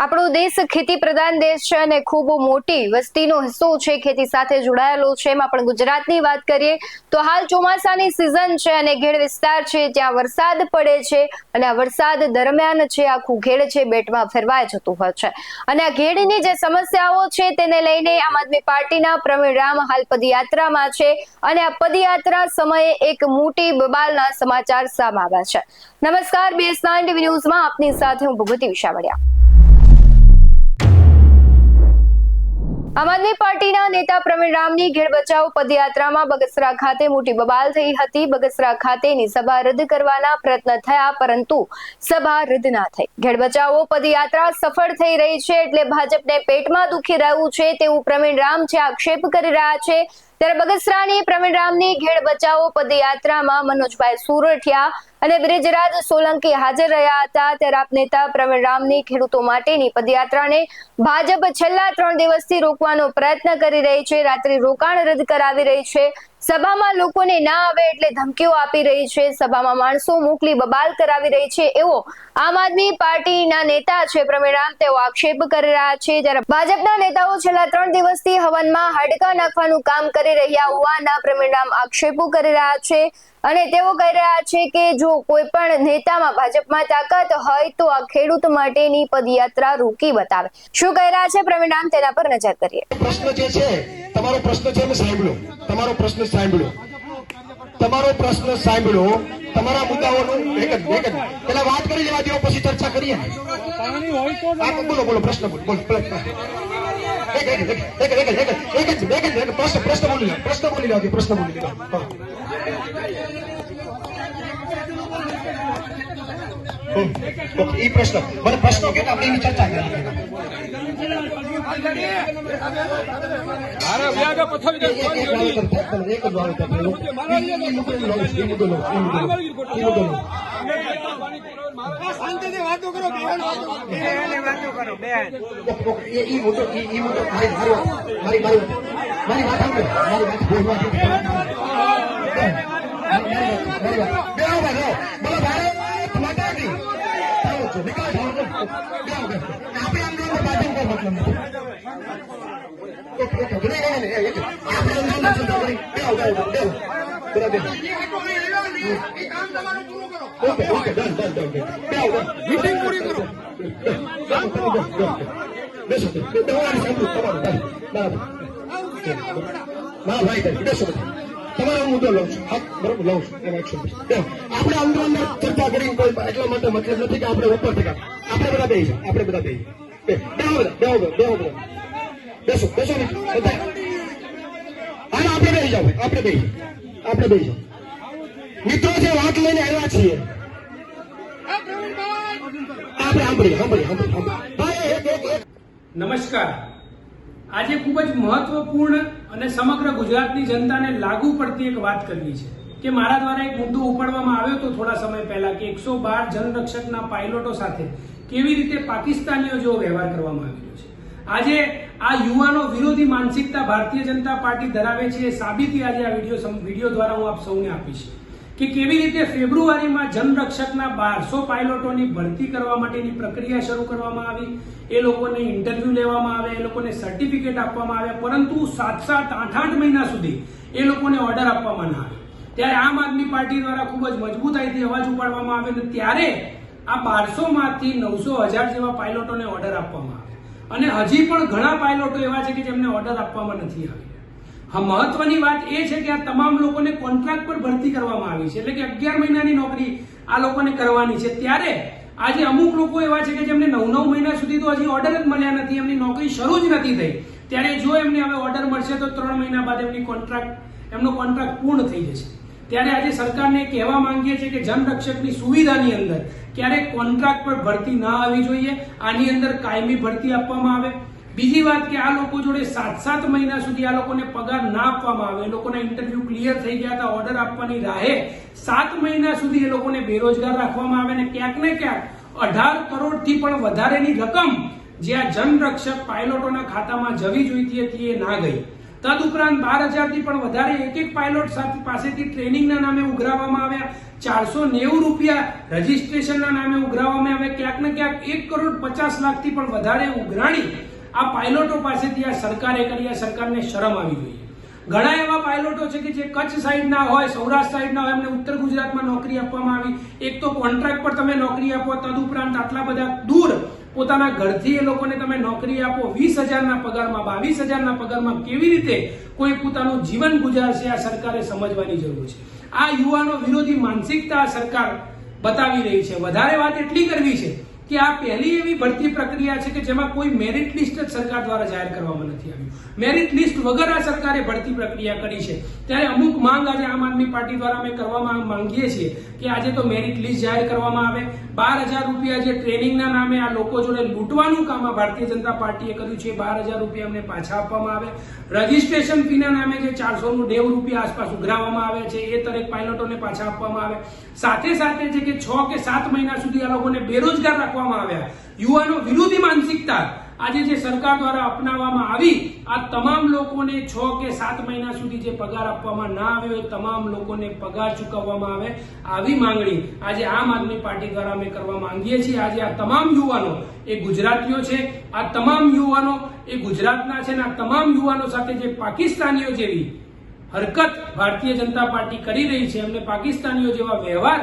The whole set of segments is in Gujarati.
આપણો દેશ ખેતી પ્રધાન દેશ છે અને ખૂબ મોટી વસ્તીનો હિસ્સો છે ખેતી સાથે જોડાયેલો છે। એમાં પણ ગુજરાતની વાત કરીએ તો હાલ ચોમાસાની સિઝન છે અને ઘેડ વિસ્તાર છે ત્યાં વરસાદ પડે છે અને આ વરસાદ દરમિયાન છે આખું ઘેડ છે બેટમાં ફેરવાઈ જતું હોય છે અને આ ઘેડની જે સમસ્યાઓ છે તેને લઈને આમ આદમી પાર્ટીના પ્રવીણ રામ હાલ પદયાત્રામાં છે અને આ પદયાત્રા સમયે એક મોટી બબાલના સમાચાર સામે આવ્યા છે। નમસ્કાર, BS9 TV ન્યૂઝમાં આપની સાથે હું ભગવતી વિશાવડિયા। આમ આદમી પાર્ટીના નેતા પ્રવીણ રામની ઘેડ બચાવ પદયાત્રામાં બગસરા ખાતે મોટી બબાલ થઈ હતી। બગસરા ખાતેની સભા રદ કરવાના પ્રયત્ન થયા પરંતુ સભા રદ ના થઈ। ઘેડ બચાવો પદયાત્રા સફળ થઈ રહી છે એટલે ભાજપને પેટમાં દુખી રહ્યું છે તેવું પ્રવીણ રામ છે આક્ષેપ કરી રહ્યા છે। ત્યારે બગસરાની પ્રવીણ રામની ઘેડ બચાવો પદયાત્રામાં મનોજભાઈ સુરઠિયા અને બ્રિજરાજ સોલંકી હાજર રહ્યા હતા। ત્યારે આપ નેતા પ્રવીણ રામની ખેડૂતો માટેની પદયાત્રાને ભાજપ છેલ્લા 3 દિવસથી રોકવાનો પ્રયત્ન કરી રહી છે। રાત્રિ રોકાણ રદ કરાવી રહી છે। સભામાં લોકોને ના આવે એટલે ધમકીઓ આપી રહી છે। સભામાં માણસો મોકલી બબાલ કરાવી રહી છે એવો આમ આદમી પાર્ટીના નેતા છે પ્રવીણ રામ તેઓ આક્ષેપ કરી રહ્યા છે। જ્યારે ભાજપના નેતાઓ છેલ્લા 3 દિવસથી હવનમાં હાડકા નાખવાનું કામ કરી રહ્યા હોવાના પ્રવીણ રામ આક્ષેપો કરી રહ્યા છે અને તેઓ કહી રહ્યા છે કે જો કોઈ પણ નેતામાં ભાજપમાં તાકાત હોય તો આ ખેડૂત માટેની પદયાત્રા રોકી બતાવે। શું કહી રહ્યા છે પ્રવીણ રામ તેના પર નજર કરીએ। પ્રશ્ન જે છે તમારો પ્રશ્ન છે મેં સાંભળ્યો, તમારો પ્રશ્ન સાંભળ્યો, તમારા મુદ્દાઓનું એક જ પેલા વાત કરી લેવા દો પછી ચર્ચા કરીએ। બોલો પ્રશ્ન બોલો પ્રશ્ન બોલી લો। એ પ્રશ્ન મને પ્રશ્નો કે આપણે એની ચર્ચા કરીએ। તમારો મુદ્દો લઉં છું, બરોબર લઉં છું એમાં એક્શન આપણે અંદર ચર્ચા કરી એટલા માટે મતલબ નથી કે આપણે ઉપર થયા આપણે બધા બેસી બેસો અને આપણે બેસી જાવ આપણે બેસી મિત્રો જે વાત લઈને આવ્યા છીએ આપણે સાંભળીએ। નમસ્કાર। આજે ખૂબ જ મહત્વપૂર્ણ અને સમગ્ર ગુજરાતની જનતાને લાગુ પડતી એક વાત કરવી છે કે મારા દ્વારા એક મુદ્દો ઉપાડવામાં આવ્યો હતો થોડા સમય પહેલા કે 112 જનરક્ષકના પાયલોટો સાથે કેવી રીતે પાકિસ્તાનીઓ જેવો વ્યવહાર કરવામાં આવ્યો છે। આજે આ યુવાનો વિરોધી માનસિકતા ભારતીય જનતા પાર્ટી ધરાવે છે એ સાબિતી આજે આ વિડીયો દ્વારા હું આપ સૌને આપીશ કે કેવી રીતે ફેબ્રુઆરીમાં જનરક્ષકના 1200 પાયલોટોની ભરતી કરવા માટેની પ્રક્રિયા શરૂ કરવામાં આવી। એ લોકોને ઇન્ટરવ્યુ લેવામાં આવે, એ લોકોને સર્ટિફિકેટ આપવામાં આવે, પરંતુ 7-7, 8-8 મહિના સુધી એ લોકોને ઓર્ડર આપવામાં ના આવે। ત્યારે આમ આદમી પાર્ટી દ્વારા ખૂબ જ મજબૂતાઈથી અવાજ ઉપાડવામાં આવે અને ત્યારે આ 1200 માંથી 900-1000 જેવા પાયલોટોને ઓર્ડર આપવામાં આવે અને હજી પણ ઘણા પાયલોટો એવા છે કે જેમને ઓર્ડર આપવામાં નથી આવ્યા। હા, મહત્વની વાત એ છે કે આ તમામ લોકોને કોન્ટ્રાક્ટ પર ભરતી કરવામાં આવી છે એટલે કે 11 મહિનાની નોકરી આ લોકોને કરવાની છે। ત્યારે આજે અમુક લોકો એવા છે કે જેમને 9-9 મહિના સુધી તો હજી ઓર્ડર જ મળ્યા નથી, એમની નોકરી શરૂ જ નથી થઈ। ત્યારે જો એમને હવે ઓર્ડર મળશે તો 3 મહિના બાદ એમનો કોન્ટ્રાક્ટ પૂર્ણ થઈ જશે। ત્યારે આજે સરકારને કહેવા માંગીએ છીએ કે જનરક્ષકની સુવિધાની અંદર ક્યારેક કોન્ટ્રાક્ટ પર ભરતી ના આવવી જોઈએ, આની અંદર કાયમી ભરતી આપવામાં આવે। બીજી વાત કે આ લોકો જોડે 7-7 મહિના સુધી આ લોકોને પગાર ના આપવામાં આવે, એ લોકોના ઇન્ટરવ્યુ ક્લિયર થઈ ગયા હતા, ઓર્ડર આપવાની રાહે 7 મહિના સુધી એ લોકોને બેરોજગાર રાખવામાં આવે અને ક્યાંક ને ક્યાંક 18 કરોડથી પણ વધારેની રકમ જે આ જનરક્ષક પાયલોટોના ખાતામાં જવી જોઈતી હતી એ ના ગઈ। તદુપરાંત 12,000 થી પણ વધારે એક પાયલોટ પાસેથી ટ્રેનિંગના નામે ઉઘરાવવામાં આવ્યા. 490 રૂપિયા રજીસ્ટ્રેશનના નામે ઉઘરાવવામાં આવ્યા. ક્યાંક ને ક્યાંક 1,50,00,000 થી પણ વધારે ઉઘરાણી આ પાયલોટો પાસેથી આ સરકારે કરી. આ સરકારને શરમ આવી જોઈએ. ઘણા એવા પાયલોટો છે કે જે કચ્છ સાઈડના હોય, સૌરાષ્ટ્ર સાઈડના હોય, એમને ઉત્તર ગુજરાતમાં નોકરી આપવામાં આવી. એક તો કોન્ટ્રાક્ટ પર તમે નોકરી આપો, તદુપરાંત આટલા બધા દૂર પોતાના ઘરથી એ લોકોને તમે નોકરી આપો. 20,000ના પગારમાં, 22,000ના પગારમાં કેવી રીતે કોઈ પોતાનું જીવન ગુજારશે? આ સરકારે સમજવાની જરૂર છે. આ યુવાનો વિરોધી માનસિકતા આ સરકાર બતાવી રહી છે. વધારે વાત એટલી કરવી છે કે આ પહેલી એવી ભરતી પ્રક્રિયા છે કે જેમાં કોઈ મેરિટ લિસ્ટ જ સરકાર દ્વારા જાહેર કરવામાં નથી આવ્યું. મેરિટ લિસ્ટ વગર આ સરકારે ભરતી પ્રક્રિયા કરી છે. ત્યારે અમુક માંગ આજે આમ આદમી પાર્ટી દ્વારા અમે કરવા માંગીએ છીએ કે આજે તો મેરિટ લિસ્ટ જાહેર કરવામાં આવે. 12,000 રૂપિયા જે ટ્રેનિંગના નામે આ લોકો જોડે લૂંટવાનું કામ આ ભારતીય જનતા પાર્ટીએ કર્યું છે, 12,000 રૂપિયા અમને પાછા આપવામાં આવે. રજીસ્ટ્રેશન ફીના નામે જે 490 રૂપિયા આસપાસ ઉઘરાવવામાં આવે છે એ દરેક પાયલોટોને પાછા આપવામાં આવે. સાથે સાથે છે કે 6 કે 7 મહિના સુધી આ લોકોને બેરોજગાર રાખવામાં આવ્યા. યુવાનો વિરોધી માનસિકતા આજે જે સરકાર દ્વારા અપનાવવામાં આવી, આ તમામ લોકોને 6 કે 7 મહિના સુધી જે પગાર આપવામાં ના આવ્યો એ તમામ લોકોને પગાર ચૂકવવામાં આવે. આવી માંગણી આજે આમ આદમી પાર્ટી દ્વારા અમે કરવા માંગીએ છીએ. આજે આ તમામ યુવાનો એ ગુજરાતીઓ છે, આ તમામ યુવાનો એ ગુજરાતના છે, અને આ તમામ યુવાનો સાથે જે પાકિસ્તાનીઓ જેવી હરકત ભારતીય જનતા પાર્ટી કરી રહી છે, એમને પાકિસ્તાનીઓ જેવા વ્યવહાર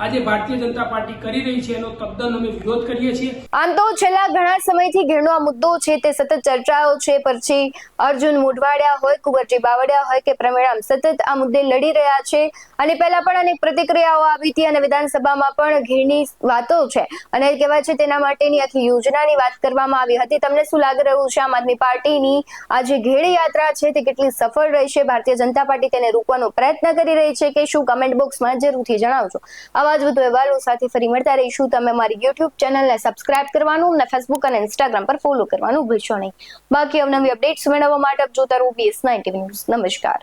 આજે ભારતીય જનતા પાર્ટી કરી રહી છે, એનો તદ્દન અમે વિરોધ કરીએ છીએ. આમ તો છેલ્લા ઘણા સમયથી ઘેરનો આ મુદ્દો છે તે સતત ચર્ચાઓ છે. પછી અર્જુન મોઢવાડિયા હોય, કુંવરજી બાવળિયા હોય કે પ્રવીણ સતત આ મુદ્દે લડી રહ્યા છે. અને પહેલા પણ અનેક પ્રતિક્રિયાઓ આવી હતી અને વિધાનસભામાં પણ ઘેરની વાતો છે અને કહેવાય છે તેના માટેની આખી યોજનાની વાત કરવામાં આવી હતી. તમને શું લાગી રહ્યું છે આમ આદમી પાર્ટીની આ જે ઘેડ યાત્રા છે તે કેટલી સફળ રહેશે? ભારતીય જનતા પાર્ટી તેને રોકવાનો પ્રયત્ન કરી રહી છે કે શું? કમેન્ટ બોક્સમાં જરૂરથી જણાવજો. આવા જ વધુ અહેવાલો સાથે ફરી મળતા રહીશું. તમે મારી YouTube ચેનલને સબસ્ક્રાઇબ કરવાનું અને Facebook અને Instagram પર ફોલો કરવાનું ભૂલશો નહીં. બાકી અવનવી અપડેટ્સ મેળવવા માટે આપ જોતા રહો BS9 TV ન્યૂઝ. નમસ્કાર.